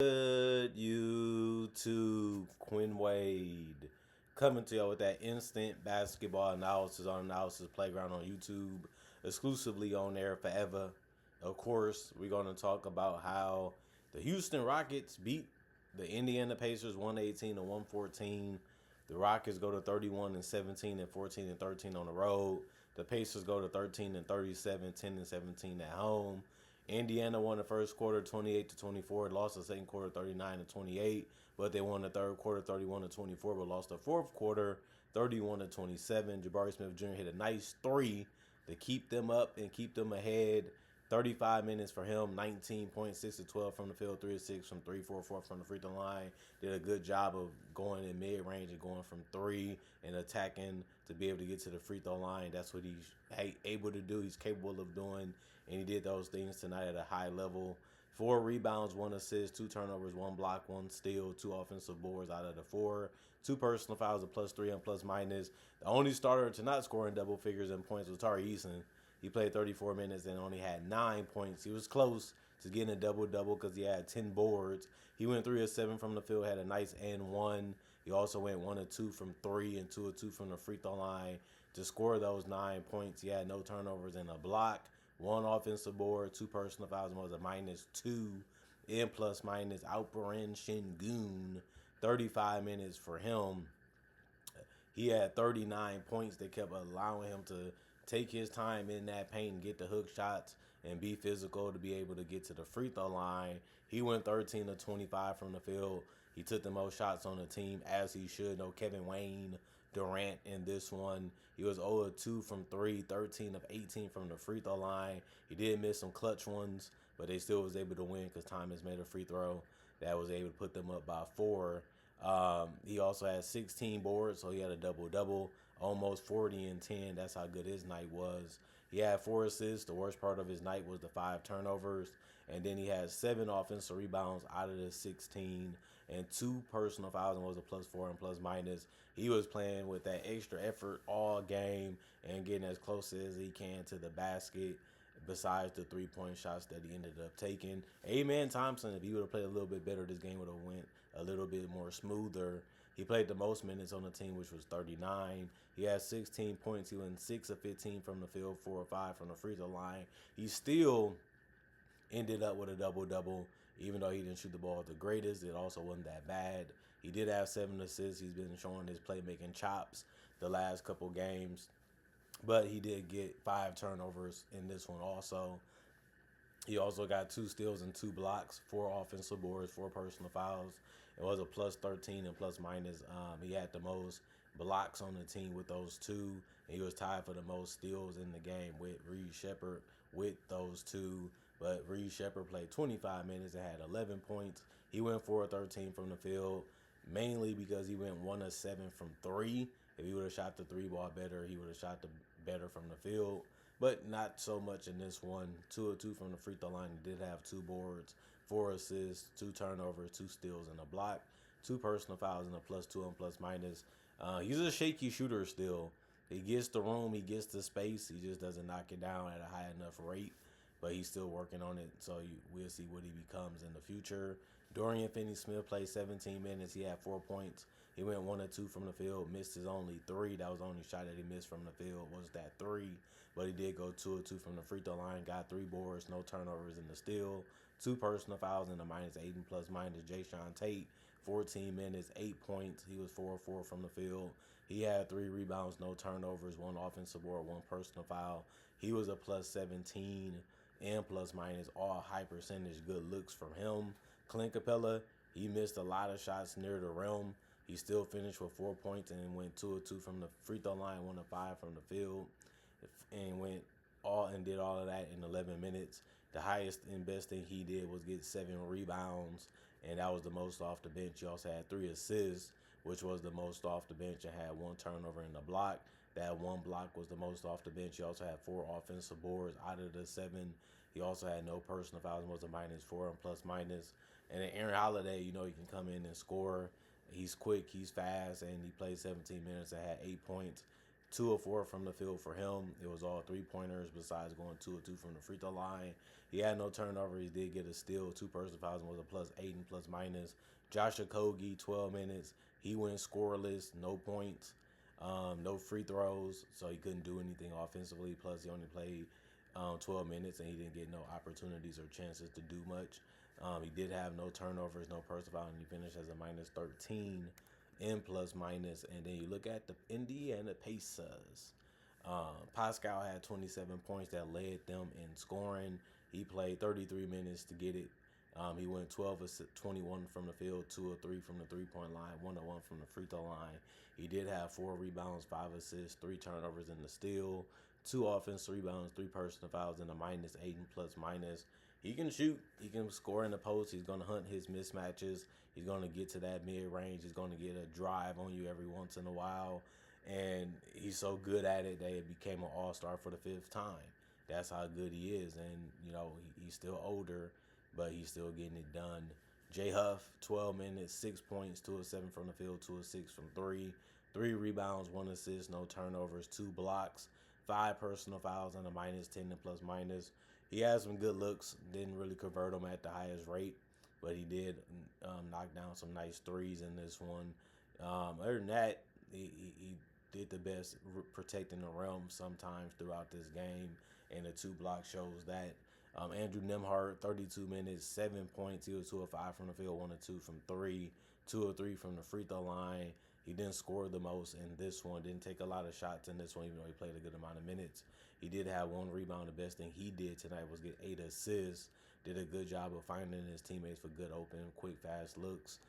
Good YouTube, Quinn Wade coming to you with that instant basketball analysis on Analysis Playground on YouTube, exclusively on there forever. Of course, we're going to talk about how the Houston Rockets beat the Indiana Pacers 118 to 114. The Rockets go to 31 and 17 and 14 and 13 on the road. The Pacers go to 13 and 37, 10 and 17 at home. Indiana won the first quarter 28 to 24, lost the second quarter 39 to 28, but they won the third quarter 31 to 24, but lost the fourth quarter 31 to 27. Jabari Smith Jr. hit a nice three to keep them up and keep them ahead. 35 minutes for him, 19 points, 6 to 12 from the field, 3 to 6 from 3, 4 4 from the free throw line. Did a good job of going in mid range and going from 3 and attacking to be able to get to the free throw line. That's what he's able to do. He's capable of doing, and he did those things tonight at a high level. 4 rebounds, 1 assist, 2 turnovers, 1 block, 1 steal, 2 offensive boards out of the 4. 2 personal fouls, a +3 and +. The only starter to not score in double figures in points was Tari Eason. He played 34 minutes and only had 9 points. He was close to getting a double-double because he had 10 boards. He went 3 of 7 from the field, had a nice and 1. He also went 1 of 2 from 3 and 2 of 2 from the free throw line to score those 9 points. He had no turnovers and a block, 1 offensive board, 2 personal fouls, and was a -2 in +. Alperen Sengun, 35 minutes for him. He had 39 points. They kept allowing him to take his time in that paint and get the hook shots and be physical to be able to get to the free throw line. He went 13 to 25 from the field. He took the most shots on the team, as he should. No Kevin Wayne Durant in this one. He was 0 of 2 from 3, 13 of 18 from the free throw line. He did miss some clutch ones, but they still was able to win because Thomas made a free throw that was able to put them up by 4. He also had 16 boards, so he had a double-double, almost 40 and 10. That's how good his night was. He had 4 assists. The worst part of his night was the 5 turnovers. And then he had 7 offensive rebounds out of the 16 and 2 personal fouls and was a +4 and +. He was playing with that extra effort all game and getting as close as he can to the basket, besides the 3-point shots that he ended up taking. Amen Thompson, if he would have played a little bit better, this game would have went a little bit more smoother. He played the most minutes on the team, which was 39. He had 16 points. He went 6 of 15 from the field, 4 of 5 from the free throw line. He still ended up with a double-double, even though he didn't shoot the ball the greatest. It also wasn't that bad. He did have 7 assists. He's been showing his playmaking chops the last couple games, but he did get 5 turnovers in this one also. He also got 2 steals and 2 blocks, 4 offensive boards, 4 personal fouls. It was a +13 and +. He had the most blocks on the team with those 2. And he was tied for the most steals in the game with Reed Sheppard with those 2. But Reed Sheppard played 25 minutes and had 11 points. He went 4 of 13 from the field, mainly because he went 1 of 7 from 3. If he would have shot the 3 ball better, he would have shot the better from the field, but not so much in this one. 2 of 2 from the free throw line. He did have 2 boards, 4 assists, 2 turnovers, 2 steals, and a block. 2 personal fouls and a +2 and +. He's a shaky shooter still. He gets the room, he gets the space. He just doesn't knock it down at a high enough rate, but he's still working on it, so we'll see what he becomes in the future. Dorian Finney-Smith played 17 minutes. He had 4 points. He went 1 of 2 from the field, missed his only 3. That was the only shot that he missed from the field, was that 3. But he did go 2 of 2 from the free throw line, got 3 boards, no turnovers in the steal, 2 personal fouls and a -8 and +. Jae'Sean Tate, 14 minutes, 8 points. He was 4 of 4 from the field. He had 3 rebounds, no turnovers, 1 offensive board, 1 personal foul. He was a +17 and +, all high percentage good looks from him. Clint Capella, he missed a lot of shots near the rim. He still finished with 4 points and went 2 of 2 from the free throw line, 1 of 5 from the field, and did all of that in 11 minutes. The highest and best thing he did was get 7 rebounds, and that was the most off the bench. He also had 3 assists, which was the most off the bench, and had 1 turnover in the block. That 1 block was the most off the bench. He also had 4 offensive boards out of the 7. He also had no personal fouls and was a -4 and +. And then Aaron Holiday, he can come in and score. He's quick, he's fast, and he played 17 minutes and had 8 points. 2 of 4 from the field for him. It was all 3 pointers besides going 2 of 2 from the free throw line. He had no turnover. He did get a steal, 2 personal fouls, and was a +8 and plus minus. Josh Okogie, 12 minutes. He went scoreless, no points, no free throws, so he couldn't do anything offensively. Plus, he only played 12 minutes, and he didn't get no opportunities or chances to do much. He did have no turnovers, no personal foul, and he finished as a -13 in plus minus. And then you look at the Indiana Pacers. Pascal had 27 points that led them in scoring. He played 33 minutes to get it. He went 12 of 21 from the field, 2 of 3 from the three-point line, 1 of 1 from the free throw line. He did have 4 rebounds, 5 assists, 3 turnovers in the steal, 2 offensive rebounds, 3 personal fouls, and a -8 and plus minus. He can shoot. He can score in the post. He's going to hunt his mismatches. He's going to get to that mid-range. He's going to get a drive on you every once in a while. And he's so good at it that it became an all-star for the 5th time. That's how good he is. And, he's still older, but he's still getting it done. Jay Huff, 12 minutes, 6 points, 2 of 7 from the field, 2 of 6 from 3. 3 rebounds, 1 assist, no turnovers, 2 blocks, 5 personal fouls, and a -10 and plus minus. He had some good looks, didn't really convert them at the highest rate, but he did knock down some nice threes in this one. Other than that, he did the best protecting the rim sometimes throughout this game, and the 2 blocks shows that. Andrew Nembhard, 32 minutes, 7 points. He was 2 of 5 from the field, 1 of 2 from 3, 2 of 3 from the free throw line. He didn't score the most in this one, didn't take a lot of shots in this one, even though he played a good amount of minutes. He did have 1 rebound. The best thing he did tonight was get 8 assists. Did a good job of finding his teammates for good, open, quick, fast looks.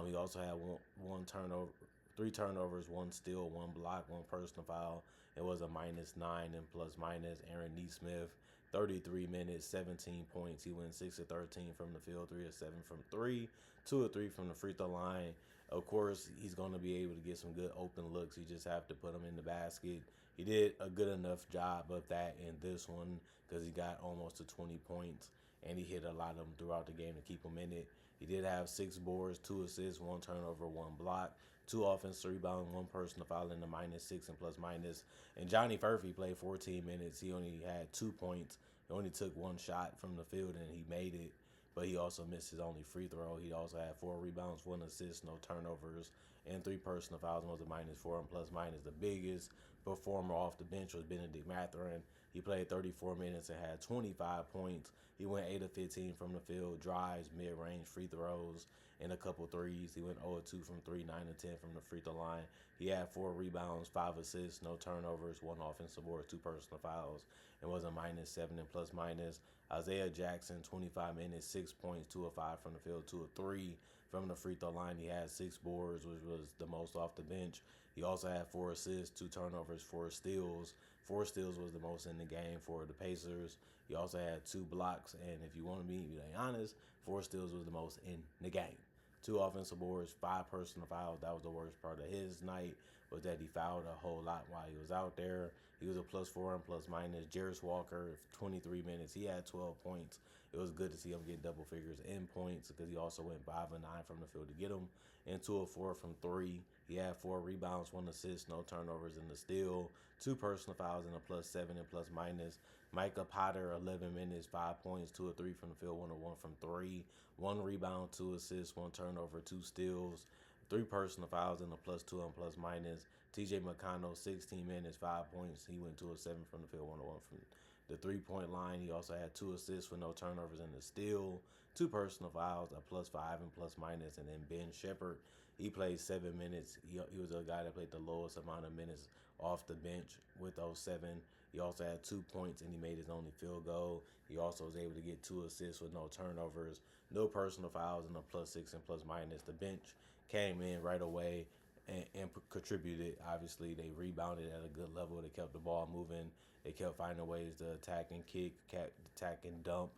He also had one turnover, 3 turnovers, 1 steal, 1 block, 1 personal foul. It was a -9 and plus minus. Aaron Nesmith, 33 minutes, 17 points. He went 6 of 13 from the field, 3 of 7 from 3, 2 of 3 from the free throw line. Of course, he's going to be able to get some good open looks. You just have to put him in the basket. He did a good enough job of that in this one because he got almost to 20 points, and he hit a lot of them throughout the game to keep him in it. He did have 6 boards, 2 assists, 1 turnover, 1 block, 2 offensive rebounds, 1 personal foul in the -6 and plus minus. And Johnny Furphy played 14 minutes. He only had 2 points. He only took 1 shot from the field, and he made it. But he also missed his only free throw. He also had 4 rebounds, 1 assist, no turnovers, and 3 personal fouls, and was a -4 and plus minus. The biggest performer off the bench was Benedict Mathurin. He played 34 minutes and had 25 points. He went 8 of 15 from the field, drives, mid-range free throws, and a couple threes. He went 0 of 2 from 3, 9 of 10 from the free throw line. He had 4 rebounds, 5 assists, no turnovers, 1 offensive board, 2 personal fouls, and was a -7 and plus minus. Isaiah Jackson, 25 minutes, 6 points, 2 of 5 from the field, 2 of 3 from the free throw line. He had 6 boards, which was the most off the bench. He also had 4 assists, 2 turnovers, 4 steals. 4 steals was the most in the game for the Pacers. He also had 2 blocks, and if you want to be honest, 4 steals was the most in the game. 2 offensive boards, 5 personal fouls. That was the worst part of his night, was that he fouled a whole lot while he was out there. He was a +4 and plus minus. Jarris Walker, 23 minutes. He had 12 points. It was good to see him get double figures in points because he also went 5 of 9 from the field to get him, and 2 of 4 from 3. He had 4 rebounds, 1 assist, no turnovers in the steal, 2 personal fouls, and a +7 and plus minus. Micah Potter, 11 minutes, 5 points, 2 of 3 from the field, 1 of 1 from 3, 1 rebound, 2 assists, 1 turnover, 2 steals, 3 personal fouls, and a +2 and plus minus. TJ McConnell, 16 minutes, 5 points. He went 2 of 7 from the field, 1 of 1 from the 3-point line. He also had 2 assists with no turnovers in the steal, 2 personal fouls, a +5 and plus minus. And then Ben Shepherd, he played 7 minutes. He was a guy that played the lowest amount of minutes off the bench with those 7. He also had 2 points, and he made his only field goal. He also was able to get 2 assists with no turnovers, no personal fouls, and a +6 and plus minus. The bench came in right away and contributed. Obviously, they rebounded at a good level. They kept the ball moving. They kept finding ways to attack and kick, attack and dump,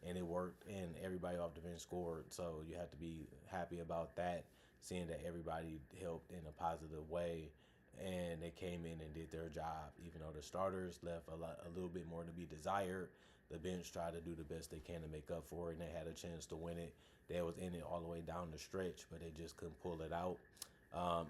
and it worked. And everybody off the bench scored. So you have to be happy about that, seeing that everybody helped in a positive way, and they came in and did their job. Even though the starters left a little bit more to be desired, the bench tried to do the best they can to make up for it, and they had a chance to win it. They was in it all the way down the stretch, but they just couldn't pull it out.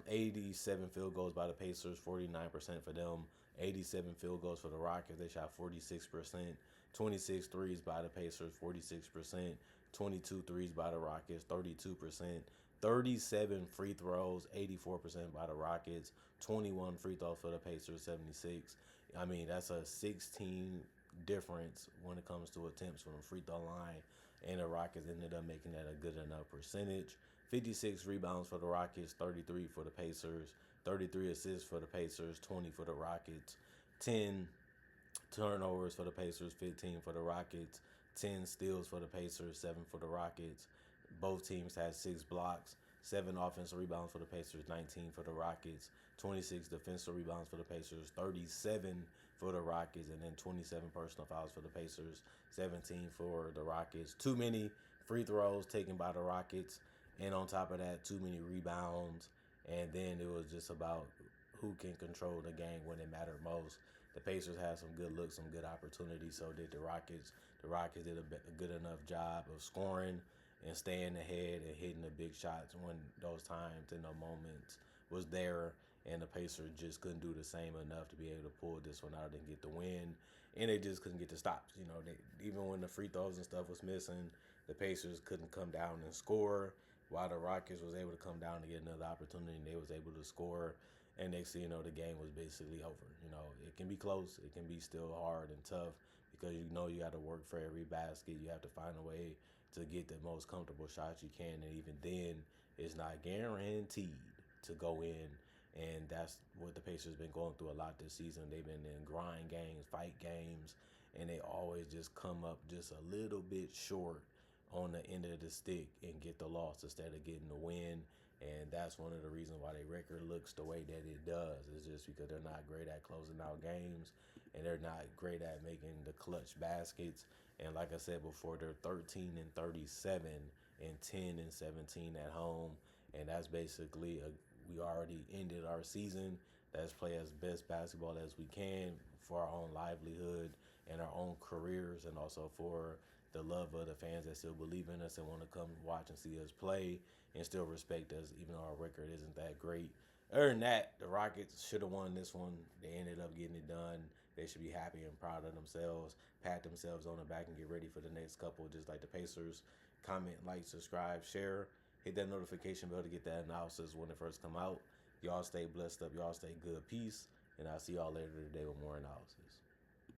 87 field goals by the Pacers, 49% for them. 87 field goals for the Rockets. They shot 46%. 26 threes by the Pacers, 46%. 22 threes by the Rockets, 32%. 37 free throws, 84% by the Rockets. 21 free throws for the Pacers, 76. I mean, that's a 16 difference when it comes to attempts from the free throw line. And the Rockets ended up making that a good enough percentage. 56 rebounds for the Rockets, 33 for the Pacers, 33 assists for the Pacers, 20 for the Rockets, 10 turnovers for the Pacers, 15 for the Rockets, 10 steals for the Pacers, 7 for the Rockets. Both teams had 6 blocks, 7 offensive rebounds for the Pacers, 19 for the Rockets, 26 defensive rebounds for the Pacers, 37 for the Rockets, and then 27 personal fouls for the Pacers, 17 for the Rockets. Too many free throws taken by the Rockets, and on top of that, too many rebounds. And then it was just about who can control the game when it mattered most. The Pacers had some good looks, some good opportunities. So did the Rockets. The Rockets did a good enough job of scoring and staying ahead and hitting the big shots when those times and the moments was there. And the Pacers just couldn't do the same enough to be able to pull this one out and get the win. And they just couldn't get the stops. You know, even when the free throws and stuff was missing, the Pacers couldn't come down and score. While the Rockets was able to come down and get another opportunity, and they was able to score. And next thing you know, the game was basically over. You know, it can be close. It can be still hard and tough because you know you got to work for every basket. You have to find a way to get the most comfortable shots you can. And even then, it's not guaranteed to go in. And that's what the Pacers been going through a lot this season. They've been in grind games, fight games, and they always just come up just a little bit short on the end of the stick and get the loss instead of getting the win. And that's one of the reasons why their record looks the way that it does. It's just because they're not great at closing out games and they're not great at making the clutch baskets. And like I said before, they're 13 and 37 and 10 and 17 at home. And that's basically we already ended our season. Let's play as best basketball as we can for our own livelihood and our own careers, and also for the love of the fans that still believe in us and want to come watch and see us play and still respect us, even though our record isn't that great. Other than that, the Rockets should have won this one. They ended up getting it done. They should be happy and proud of themselves, pat themselves on the back, and get ready for the next couple, just like the Pacers. Comment, like, subscribe, share. Hit that notification bell to get that analysis when it first come out. Y'all stay blessed up. Y'all stay good. Peace. And I'll see y'all later today with more analysis.